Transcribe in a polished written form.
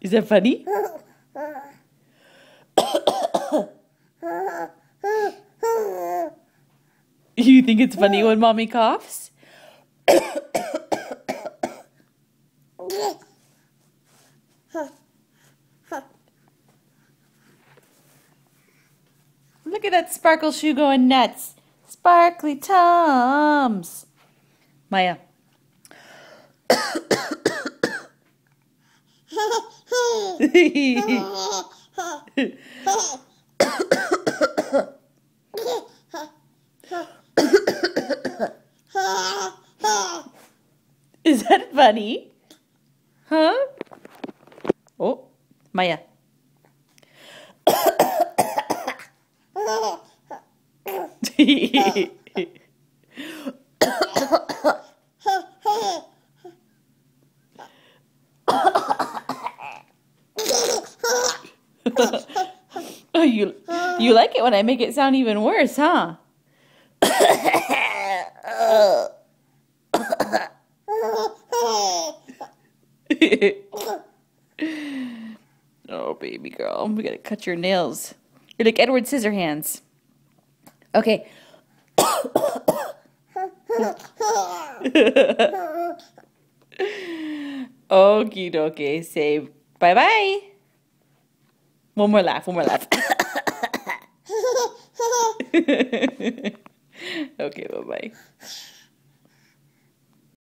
Is that funny? You think it's funny when mommy coughs? Look at that sparkle shoe going nuts. Sparkly Toms. Maya. Is that funny? Huh? Oh, Maya. Oh, you like it when I make it sound even worse, huh? Oh, baby girl, we gotta cut your nails. You're like Edward Scissorhands. Okay. Okie dokie. Say bye-bye. One more laugh, one more laugh. Okay, bye-bye.